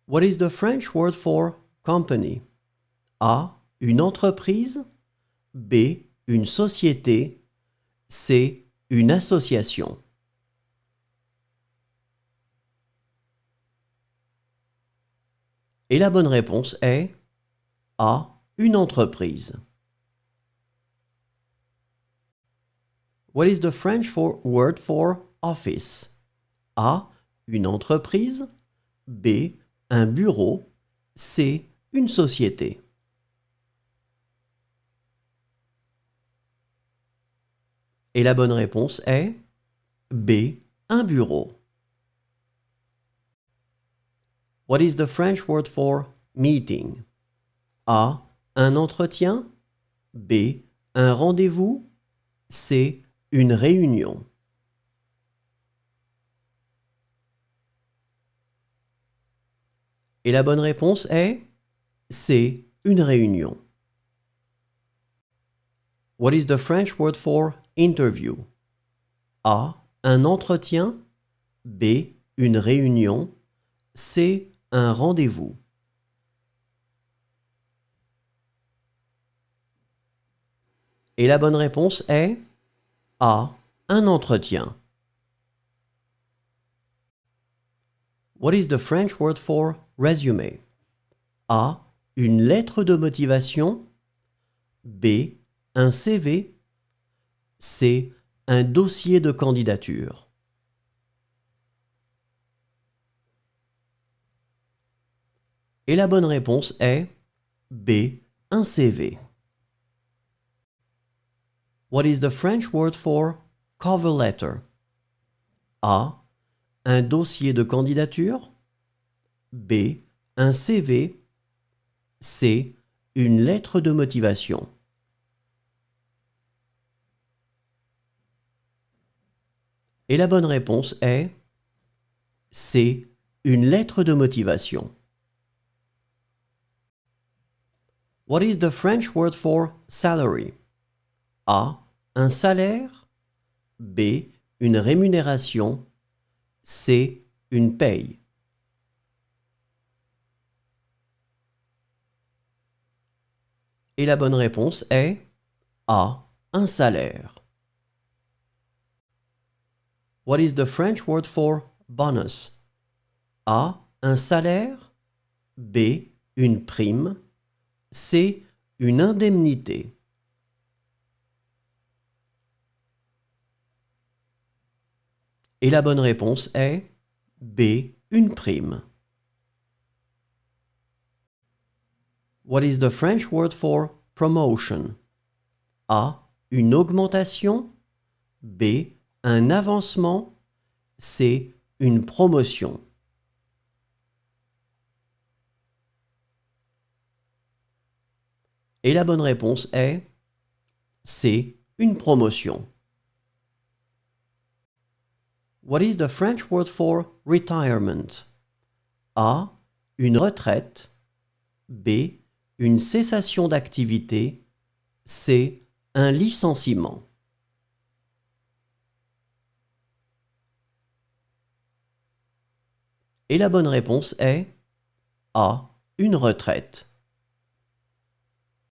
What is the French word for company? A. Une entreprise. B. Une société. C. Une association. Et la bonne réponse est A. Une entreprise. What is the French word for office? A. Une entreprise. B. Un bureau. C. Une société. Et la bonne réponse est B. Un bureau. What is the French word for meeting? A. Un entretien. B. Un rendez-vous. C. Une réunion. Et la bonne réponse est C. Une réunion. What is the French word for interview? A. Un entretien. B. Une réunion. C. Un rendez-vous. Et la bonne réponse est A. Un entretien. What is the French word for resume? A. Une lettre de motivation. B. Un CV. C. Un dossier de candidature. Et la bonne réponse est B. Un CV. What is the French word for cover letter? A. Un dossier de candidature. B. Un CV. C. Une lettre de motivation. Et la bonne réponse est C. Une lettre de motivation. What is the French word for salary? A. Un salaire. B. Une rémunération. C. Une paye. Et la bonne réponse est A. Un salaire. What is the French word for bonus? A. Un salaire. B. Une prime. C. Une indemnité. Et la bonne réponse est B. Une prime. What is the French word for promotion? A. Une augmentation. B. Un avancement. C. Une promotion. Et la bonne réponse est C. Une promotion. What is the French word for retirement? A. Une retraite. B. Une cessation d'activité. C. Un licenciement. Et la bonne réponse est A. Une retraite.